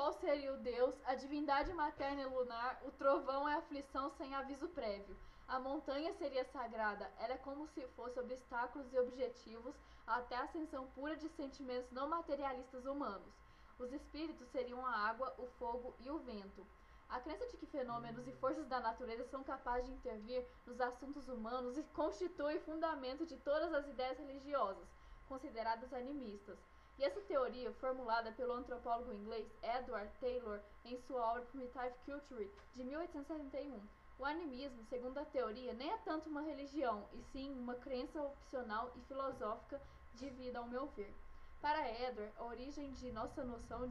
sol seria o deus, a divindade materna e lunar, o trovão é aflição sem aviso prévio. A montanha seria sagrada, era como se fosse obstáculos e objetivos até a ascensão pura de sentimentos não materialistas humanos. Os espíritos seriam a água, o fogo e o vento. A crença de que fenômenos e forças da natureza são capazes de intervir nos assuntos humanos constitui fundamento de todas as ideias religiosas, consideradas animistas. E essa teoria, formulada pelo antropólogo inglês Edward Taylor em sua obra Primitive Culture, de 1871, o animismo, segundo a teoria, nem é tanto uma religião, e sim uma crença opcional e filosófica de vida, ao meu ver. Para Edward, a origem de nossa noção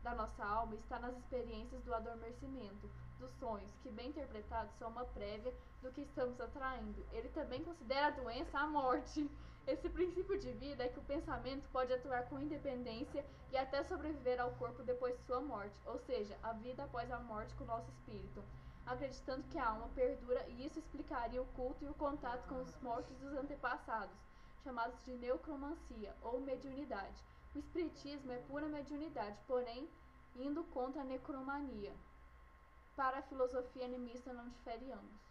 da nossa alma está nas experiências do adormecimento, dos sonhos, que bem interpretados são uma prévia do que estamos atraindo. Ele também considera a doença a morte. Esse princípio de vida é que o pensamento pode atuar com independência e até sobreviver ao corpo depois de sua morte, ou seja, a vida após a morte com o nosso espírito, acreditando que a alma perdura, e isso explicaria o culto e o contato com os mortos dos antepassados, chamados de necromancia ou mediunidade. O espiritismo é pura mediunidade, porém indo contra a necromania. Para a filosofia animista não difere ambos.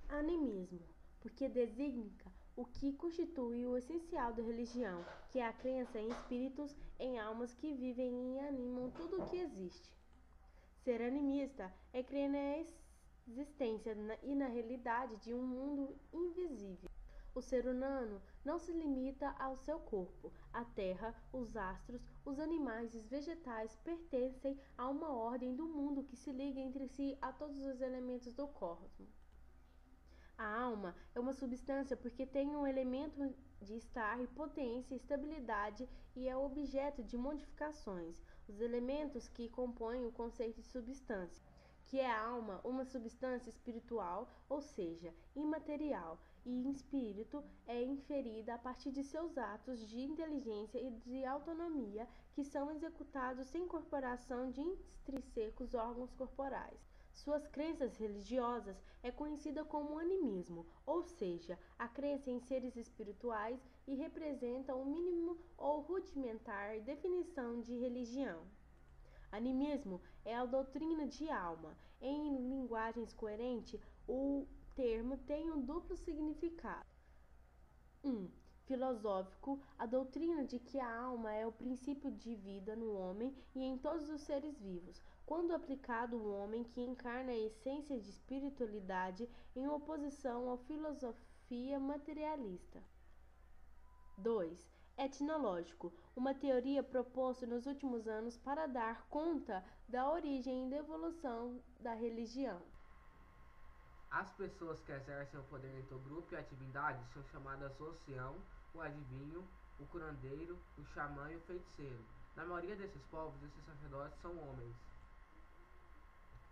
Animismo, porque designa o que constitui o essencial da religião, que é a crença em espíritos, em almas que vivem e animam tudo o que existe. Ser animista é crer na existência e na realidade de um mundo invisível. O ser humano não se limita ao seu corpo. A terra, os astros, os animais e os vegetais pertencem a uma ordem do mundo que se liga entre si a todos os elementos do cosmos. A alma é uma substância porque tem um elemento de estar, potência, estabilidade e é objeto de modificações. Os elementos que compõem o conceito de substância, que é a alma, uma substância espiritual, ou seja, imaterial, e em espírito é inferida a partir de seus atos de inteligência e de autonomia que são executados sem incorporação de intrínsecos órgãos corporais. Suas crenças religiosas é conhecida como animismo, ou seja, a crença em seres espirituais, e representa o mínimo ou rudimentar definição de religião. Animismo é a doutrina de alma. Em linguagens coerentes, o termo tem um duplo significado. 1. Filosófico, a doutrina de que a alma é o princípio de vida no homem e em todos os seres vivos, quando aplicado ao homem que encarna a essência de espiritualidade em oposição à filosofia materialista. 2. Etnológico, uma teoria proposta nos últimos anos para dar conta da origem e da evolução da religião. As pessoas que exercem o poder entre o grupo e a divindade são chamadas o ancião, o adivinho, o curandeiro, o xamã e o feiticeiro. Na maioria desses povos, esses sacerdotes são homens.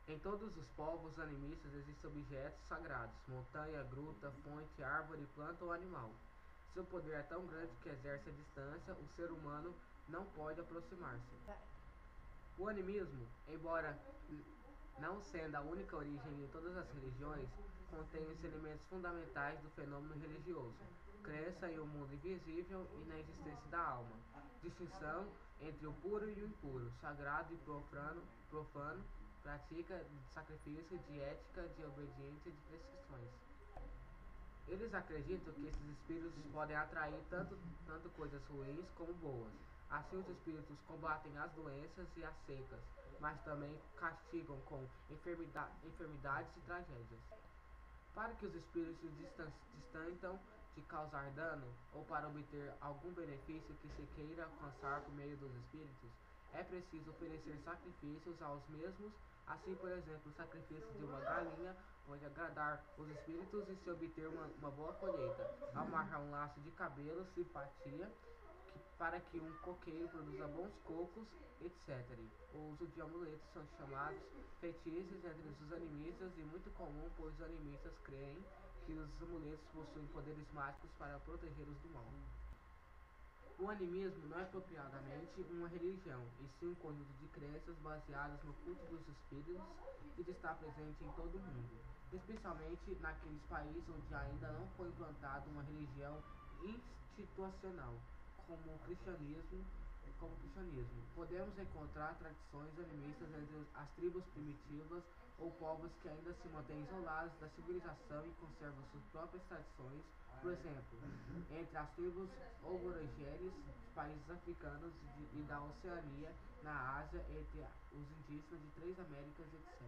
Em todos os povos animistas existem objetos sagrados: montanha, gruta, fonte, árvore, planta ou animal. Seu poder é tão grande que exerce a distância, o ser humano não pode aproximar-se. O animismo, embora não sendo a única origem em todas as religiões, contém os elementos fundamentais do fenômeno religioso: crença em um mundo invisível e na existência da alma, distinção entre o puro e o impuro, sagrado e profano, prática de sacrifício, de ética, de obediência e de prescrições. Eles acreditam que esses espíritos podem atrair tanto coisas ruins como boas. Assim, os espíritos combatem as doenças e as secas, mas também castigam com enfermidades e tragédias. Para que os espíritos distantam de causar dano, ou para obter algum benefício que se queira alcançar por meio dos espíritos, é preciso oferecer sacrifícios aos mesmos. Assim, por exemplo, o sacrifício de uma galinha pode agradar os espíritos e se obter uma boa colheita. Amarrar um laço de cabelo, simpatia, para que um coqueiro produza bons cocos, etc. O uso de amuletos são chamados feitiços entre os animistas e muito comum, pois os animistas creem que os amuletos possuem poderes mágicos para protegê-los do mal. O animismo não é propriamente uma religião, e sim um conjunto de crenças baseadas no culto dos espíritos que está presente em todo o mundo, especialmente naqueles países onde ainda não foi implantada uma religião institucional, como o cristianismo como o cristianismo. Podemos encontrar tradições animistas entre as tribos primitivas ou povos que ainda se mantêm isolados da civilização e conservam suas próprias tradições. Por exemplo, entre as tribos aborígenes de países africanos e da Oceania, na Ásia, entre os indígenas de três Américas, etc.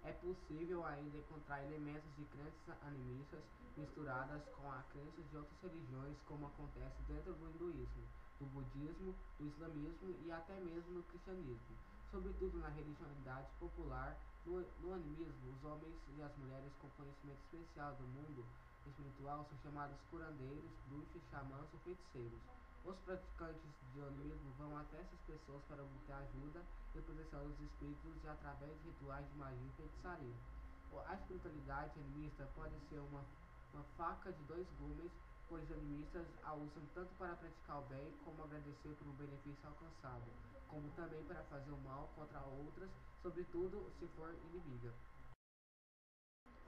É possível ainda encontrar elementos de crenças animistas misturadas com a crença de outras religiões, como acontece dentro do hinduísmo, do budismo, do islamismo e até mesmo no cristianismo. Sobretudo na religiosidade popular, no animismo, os homens e as mulheres com conhecimento especial do mundo espiritual são chamados curandeiros, bruxos, xamãs ou feiticeiros. Os praticantes do animismo vão até essas pessoas para obter ajuda e proteção dos espíritos e através de rituais de magia e feitiçaria. A espiritualidade animista pode ser uma faca de dois gumes, pois os animistas a usam tanto para praticar o bem como agradecer por um benefício alcançado, como também para fazer o mal contra outras, sobretudo se for inimiga.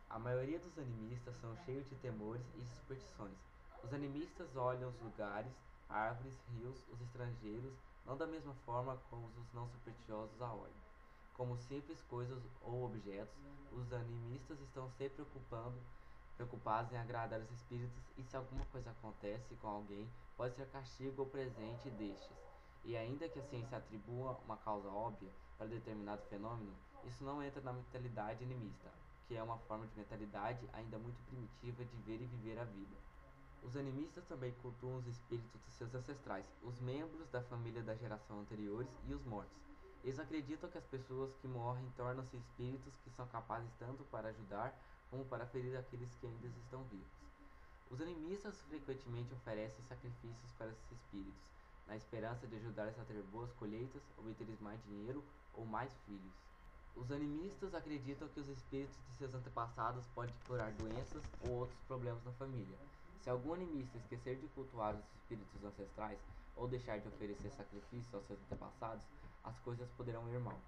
A maioria dos animistas são cheios de temores e de superstições. Os animistas olham os lugares, árvores, rios, os estrangeiros, não da mesma forma como os não supersticiosos a olham. Como simples coisas ou objetos, os animistas estão sempre preocupados em agradar os espíritos, e se alguma coisa acontece com alguém, pode ser castigo ou presente destes. E ainda que a ciência atribua uma causa óbvia para determinado fenômeno, isso não entra na mentalidade animista, que é uma forma de mentalidade ainda muito primitiva de ver e viver a vida. Os animistas também cultuam os espíritos de seus ancestrais, os membros da família da geração anteriores e os mortos. Eles acreditam que as pessoas que morrem tornam-se espíritos que são capazes tanto para ajudar como para ferir aqueles que ainda estão vivos. Os animistas frequentemente oferecem sacrifícios para esses espíritos, na esperança de ajudá-los a ter boas colheitas, obter mais dinheiro ou mais filhos. Os animistas acreditam que os espíritos de seus antepassados podem curar doenças ou outros problemas na família. Se algum animista esquecer de cultuar os espíritos ancestrais ou deixar de oferecer sacrifícios aos seus antepassados, as coisas poderão ir mal.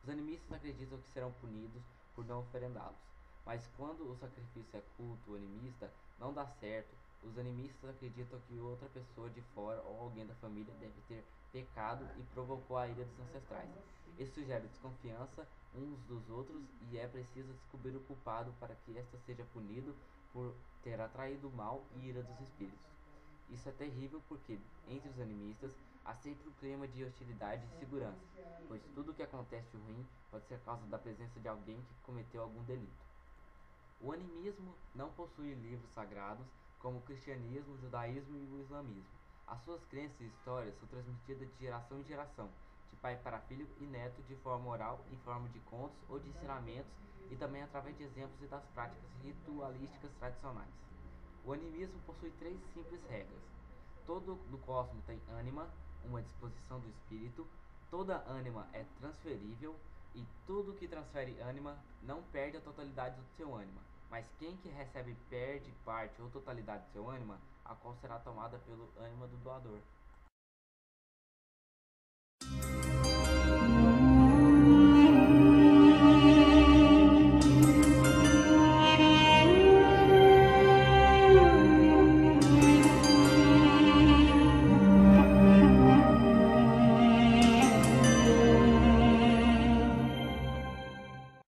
Os animistas acreditam que serão punidos por não oferendá-los. Mas quando o sacrifício é culto animista, não dá certo. Os animistas acreditam que outra pessoa de fora ou alguém da família deve ter pecado e provocou a ira dos ancestrais. Isso gera desconfiança uns dos outros e é preciso descobrir o culpado para que éste seja punido por ter atraído o mal e ira dos espíritos. Isso é terrível porque, entre os animistas, há sempre um clima de hostilidade e insegurança, pois tudo o que acontece de ruim pode ser causa da presença de alguém que cometeu algum delito. O animismo não possui livros sagrados como o cristianismo, o judaísmo e o islamismo. As suas crenças e histórias são transmitidas de geração em geração, de pai para filho e neto, de forma oral, em forma de contos ou de ensinamentos, e também através de exemplos e das práticas ritualísticas tradicionais. O animismo possui três simples regras. Todo no cosmos tem ânima, uma disposição do espírito, toda ânima é transferível, e tudo que transfere ânima não perde a totalidade do seu ânima, mas quem que recebe perde parte ou totalidade do seu ânima, a qual será tomada pelo ânima do doador.